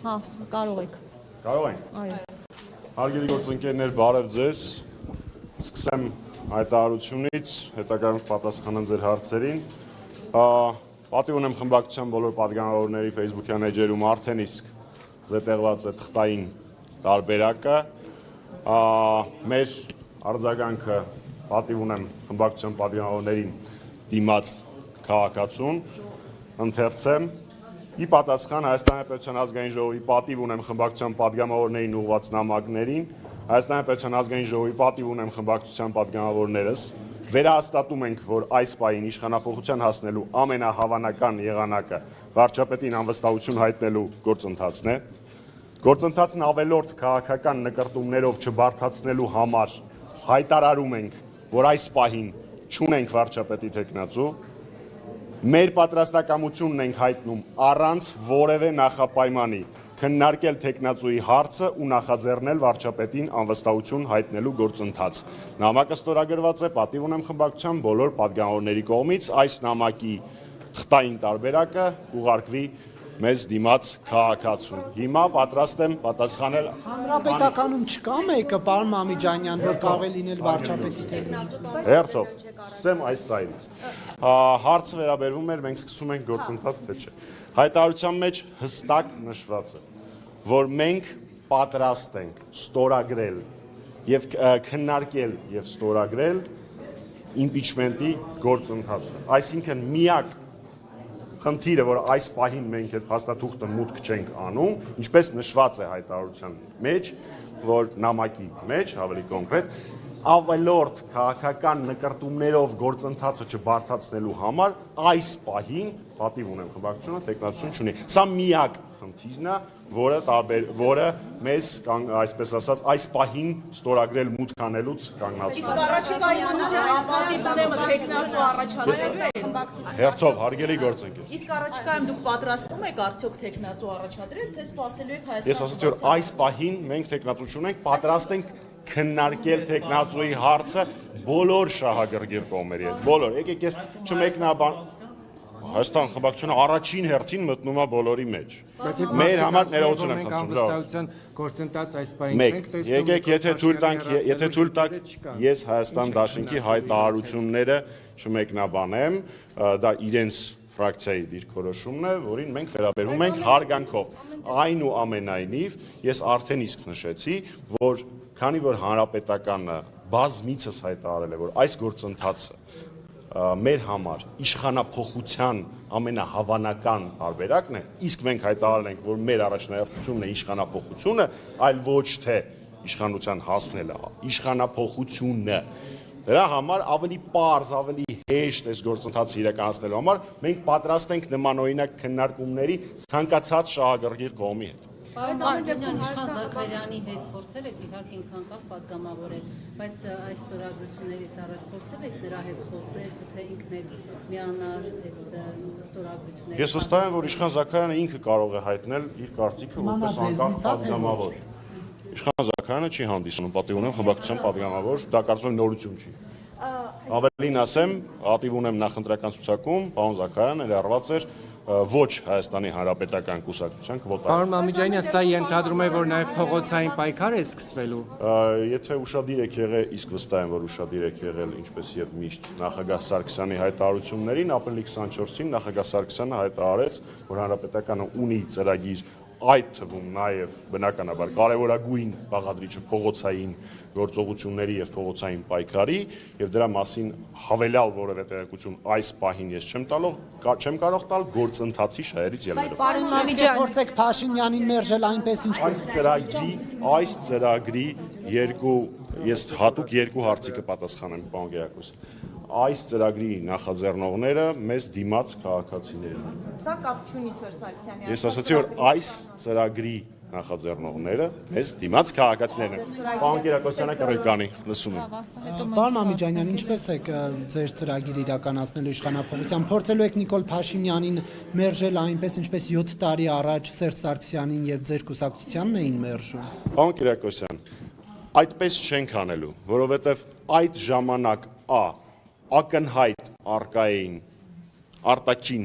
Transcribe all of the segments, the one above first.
Հա, կարող եք։ Կարող ենք։ Այո։ Հարգելի գործընկերներ, բարև ձեզ։ Սկսեմ հայտարարությունից, հետագայում պատասխանեմ ձեր հարցերին։ Պատիվ ունեմ խմբակցության բոլոր պատգամավորների Facebook-յան էջերում արդեն իսկ զետեղված է թղթային տարբերակը։ Մեր արձագանքը պատիվ ունեմ խմբակցության պատգամավորներին դիմաց քաղաքացուն, ընթերցեմ։ Ի պատասխան Հայաստանի Հանրապետության ազգային ժողովի պատիվ ունեմ խմբակցության պատգամավորներին ուղղված նամակներին, Հայաստանի Հանրապետության ազգային ժողովի պատիվ ունեմ խմբակցության պատգամավորներս, վերահաստատում ենք, որ այս պահին իշխանափոխության հասնելու ամենահավանական եղանակը վարչապետին անվստահություն հայտնելու գործընթացն է։ Գործընթացն ավելորդ քաղաքական նկրտումներով չբարձրացնելու համար հայտարարում ենք, որ այս պահին չունենք վարչապետի թեկնածու։ Մեր պատրաստակամությունն ենք հայտնում առանց որևէ նախապայմանի քննարկել թեկնածուի հարցը ու նախաձեռնել վարչապետին անվստահություն հայտնելու գործընթաց։ Նամակը ստորագրված է պատիվ ունեմ խմբակցության բոլոր պատգամավորների կողմից, այս նամակի թղթային տարբերակը ուղարկվի մեզ դիմաց քաղաքացուն։ Հիմա պատրաստ եմ պատասխանել։ Հանրապետականում չկա մեկը, պարոն Մամիջանյան, որ կարող է լինել վարչապետի թեկնածու։ Հերթով, սկսեմ այս ծայրից։ Հարցը վերաբերվում էր, մենք սկսում ենք գործընթաց, թե չէ։ Հայտարարության մեջ հստակ նշված է, որ մենք պատրաստ ենք ստորագրել եւ քննարկել եւ ստորագրել իմպիչմենտի գործընթացը։ Այսինքն միակ խնդիրը, որ այս պահին մենք այդ փաստաթուղթը մուտք չենք անում, ինչպես նշված է հայտարարության մեջ, որ նամակի մեջ, ավելի կոնկրետ, ավելորդ քաղաքական նկրտումներով գործընթացը չբարձրացնելու համար այս պահին պատիվ ունեմ խմբակցությունը թեկնածություն չունի։ Սա միակ խնդիրն է, որը մեզ, այսպես ասած, այս պահին ստորագրել մուտք անելուց կանգնացնում։ Իսկ առաջիկայում պատիվ ունեմ թեկնածու առաջադրել։ Հերթով, հարգելի գործընկեր։ Իսկ առաջիկայում դուք պատրաստվում եք արդյոք թեկնածու առաջադրել, թե սպասելու եք Հայաստանի։ Ես ասացի, որ այս պահին մենք թեկնածու չունենք, պատրաստ ենք քննարկել թեկնածուի հարցը բոլոր շահագրգիռ կողմերի հետ։ Բոլոր, եկեք ես չմեկնաբան Հայաստան խմբակցությունը առաջին հերթին մտնում է բոլորի մեջ։ Մեր համար ներողություն եմ խնդրում։ Անվստահության գործընթաց այս պահին չենք տեսնում։ Եկեք, եթե թույլ տաք, ես Հայաստան Դաշնքի հայտարարությունները չմեկնաբանեմ, դա իրենց ֆրակցիայի դիրքորոշումն է, որին մենք վերաբերվում ենք հարգանքով։ Այնուամենայնիվ, ես արդեն իսկ նշեցի, որ քանի որ հանրապետականը բազմիցս հայտարարել է, որ այս գործընթացը մեր համար իշխանափոխության ամենահավանական տարբերակն է, իսկ մենք հայտարարել ենք, որ մեր առաջնահերթությունն է իշխանափոխությունը, այլ ոչ թե իշխանության հասնելը, իշխանափոխությունը։ Դրա համար ավելի պարզ, ավելի հեշտ այս գործընթացը իրականացնելու համար մենք պատրաստ ենք նմանօրինակ քննարկումների ցանկացած շահագրգիռ կողմի հետ։ Բայց ամեն դեպքում Իշխան Զաքարյանի հետ փորձել եք իհարկե ինքան կապ պատգամավորել, բայց այս ստորագրություններից առաջ փորձել եք նրա հետ խոսել, գուցե ինքն էլ միանար այս ստորագրությունների։ Ես վստահ եմ, որ Իշխան Զաքարյանը ինքը կարող է հայտնել իր կարծիքը որպես անկախ պատգամավոր։ Իշխան Զաքարյանը չի հանդիսանում պատիվ ունեմ խմբակցության պատգամավոր, դա կարծում եմ նորություն չի։ Ավելին ասեմ, պատիվ ունեմ նախընտրական ցուցակում, պարոն Զաքարյանը ներառված էր ոչ Հայաստանի Հանրապետական կուսակցության քվոտայով։ Պարոն Մամիջանյան, սա ենթադրում է, որ նաև փողոցային պայքար է սկսվելու։ Եթե ուշադիր եք եղել, իսկ վստահ եմ, որ ուշադիր եք եղել, ինչպես եւ միշտ նախագահ Սարգսյանի հայտարարություններին, ապրիլի 24-ին նախագահ Սարգսյանը հայտարարեց, որ Հանրապետականը ունի ծրագիր, այդ թվում նաև բնականաբար կարևորագույն բաղադրիչը փողոցային գործողությունների եւ փողոցային պայքարի եւ դրա մասին հավելյալ որևէ տեղեկություն այս պահին ես չեմ կարող տալ գործընթացի շահերից ելնելով։ Պարոն Մամիջան, փորձեք Փաշինյանին մերժել այնպես ինչպես այս ծրագրի ես հատուկ երկու հարցի կպատասխանեմ, պարոն Գերակոս։ Այս ծրագրի նախաձեռնողները մեզ դիմաց քաղաքացիներն են։ Սա կապ չունի Սերժ Սարգսյանի։ Ես ասացի, որ այս ծրագրի նախաձեռնողները մեզ դիմաց քաղաքացիներն են։ Պարոն Գերակոսյանը կռեկանի, լսում եմ։ Պարոն Մամիջանյան, ինչպես եք ձեր ծրագիրը իրականացնելու իշխանափոխության, փորձելու եք Նիկոլ Փաշինյանին մերժել այնպես, ինչպես 7 տարի առաջ Սերժ Սարգսյանին եւ ձեր կուսակցությանն էին մերժում։ Պարոն Գերակոսյան, այդպես չենք անելու, որովհետեւ այդ ժամանակ ակնհայտ արկային արտաքին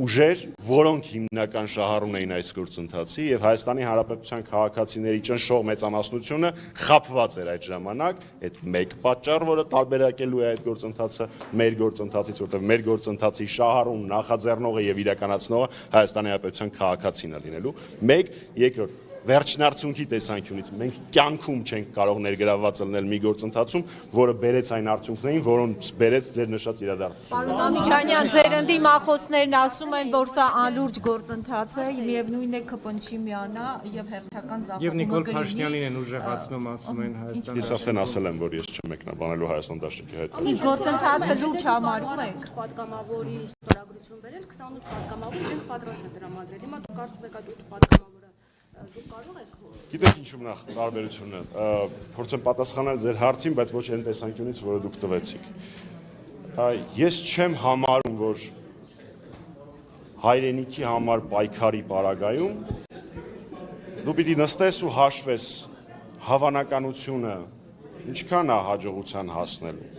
ուժեր, որոնք հիմնական շահառուն էին այս գործընթացի եւ Հայաստանի Հանրապետության քաղաքացիների ճնշող մեծամասնությունը խաբված էր այդ ժամանակ, այդ մեկ պատճառ, որը տարբերակելու է այդ գործընթացը մեր գործընթացից, որտեղ մեր գործընթացի շահառուն նախաձեռնողը եւ իրականացնողը Հայաստանի Հանրապետության քաղաքացին է լինելու։ Մեկ, երկրորդ վերջնարդյունքի տեսանկյունից մենք կյանքում չենք կարող ներգրավված լինել մի գործընթացում, որը բերեց այն արդյունքներին, որոնց բերեց ձեր նշած իրադարձությունը։ Պարոն Ամիջանյան, ձեր ընդդիմախոսներն ասում են, որ սա անլուրջ գործընթաց է, միևնույն է ԿՊՆ-ի միանա եւ հերթական Եվ ձախողումը Նիկոլ Փաշինյանին են ուժեղացնում, ասում են Հայաստանը։ Ես արդեն ասել եմ, որ ես չմեկնաբանելու Հայաստան դաշնակի հետ։ Իսկ գործընթացը լուրջ համարում եք։ Պատգամավորի ստորագրություն բերել 28 պատգամավոր մենք պատրաստ ենք տրամադրել։ Հիմա դուք կարծում եք այդ 8 պատգամավորը դուք կարող եք Գիտեք ինչու՞մն է տարբերությունը։ Փորձեմ պատասխանել ձեր հարցին, բայց ոչ այն տեսանկյունից, որը դուք տվեցիք։ Ես չեմ համարում, որ հայրենիքի համար պայքարի պարագայում դու պիտի նստես ու հաշվես հավանականությունը ինչքան է հաջողության հասնելու։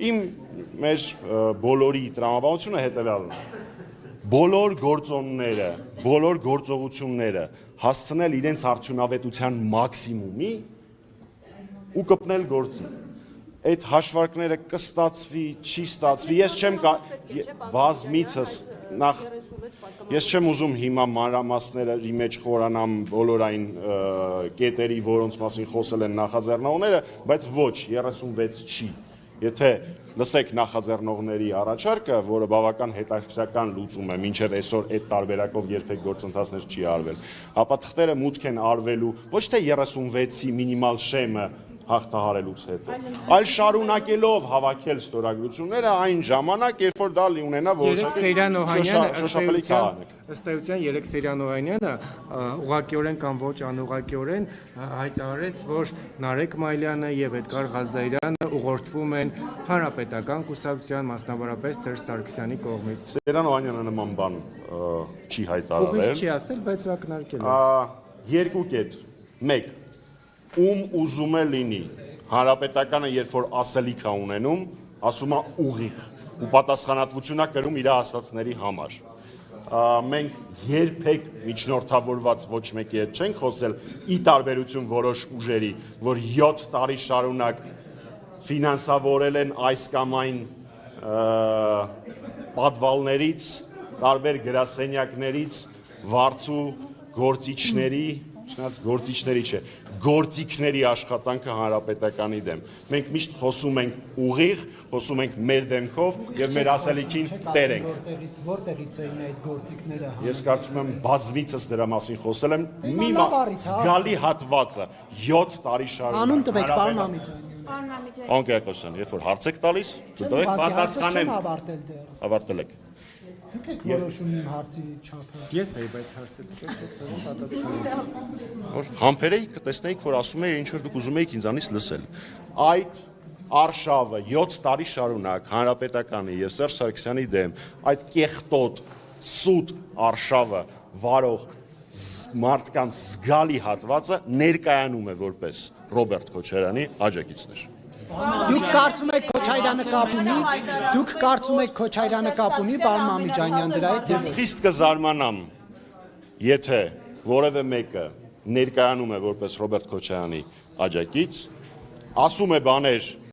Իմ մեր բոլորի տրամաբանությունը հետևյալն է։ Բոլոր գործոնները, բոլոր գործողությունները հասցնել իրենց արդյունավետության մաքսիմումի ու կպնել գործի։ Այդ հաշվարկները կստացվի, չի ստացվի, ես չեմ բազմիցս նախ ես չեմ ուզում հիմա մանրամասների մեջ խորանամ բոլոր այն կետերի, որոնց մասին խոսել են նախաձեռնողները, բայց ոչ, 36 չի։ Եթե լսեք նախաձեռնողների առաջարկը, որը բավական հետաքրքրական լուծում է, մինչև այսօր այդ տարբերակով երբեք գործընթացներ չի արվել, ապա թղթերը մուտք են արվելու ոչ թե 36-ի մինիմալ շեմը հաղթահարելուց հետո, այլ շարունակելով հավաքել ստորագրությունները այն ժամանակ, երբ որ դա ունենա որոշակի ըստ էության Երեք Սեյրանոհանյանը ուղղակիորեն կամ ոչ անուղղակիորեն հայտարարեց, որ Նարեկ Մայլյանը եւ Էդգար Ղազարյանը ուղղորդվում են հանրապետական կուսակցության, մասնավորապես Սերժ Սարգսյանի կողմից։ Սեյրանոհանյանը նման բան չի հայտարարել։ Ուղիղ չի ասել, բայց ակնարկել է։ Երկու կետ։ Մեկ, ում ուզում է լինի հանրապետականը, երբ որ ասելիք է ունենում, ասում է ուղիղ ու պատասխանատվություն է կրում իր ասածների համար։ Մենք երբեք միջնորդավորված ոչ մեկի հետ չենք խոսել, ի տարբերություն որոշ ուժերի, որ 7 տարի շարունակ ֆինանսավորել են այս կամ այն պատվալներից, տարբեր գրասենյակներից, վարձու գործիչների, գործիչների չէ, գործիքների աշխատանքը հանրապետականի դեմ։ Մենք միշտ խոսում ենք ուղիղ, խոսում ենք մեր դեմքով եւ մեր ասելիքին տեր ենք։ Որտեղից էին այդ գործիքները։ Ես կարծում եմ բազմիցս դրա մասին խոսել եմ, մի զգալի հատվածը 7 տարի շարունակ։ Անուն տվեք, պարոն Ամիջանյան։ Պարոն Կերակոսյան, երբ որ հարց եք տալիս, դուք պատասխանեմ։ Ավարտել եք։ Դուք եք որոշում իմ հարցի չափը։ Ես էի, բայց հարցը դուք եք պատասխանում։ Որ համբերեիք, կտեսնեիք, որ ասում էի ինչ որ դուք ուզում էիք ինձանից լսել։ Այդ արշավը 7 տարի շարունակ հանրապետականի եւ Սերժ Սարգսյանի դեմ այդ կեղտոտ սուտ արշավը վարող մարդկանց զգալի հատվածը ներկայանում է որպես Ռոբերտ Քոչարյանի աջակիցներ։ Դուք կարծում եք Քոչարյանը կապ ունի։ Դուք կարծում եք Քոչարյանը կապ ունի, պարոն Ամիջանյան, դրա հետ։ Ես խիստ կզարմանամ, եթե որևէ մեկը ներկայանում է որպես Ռոբերտ Քոչարյանի աջակից, ասում է բաներ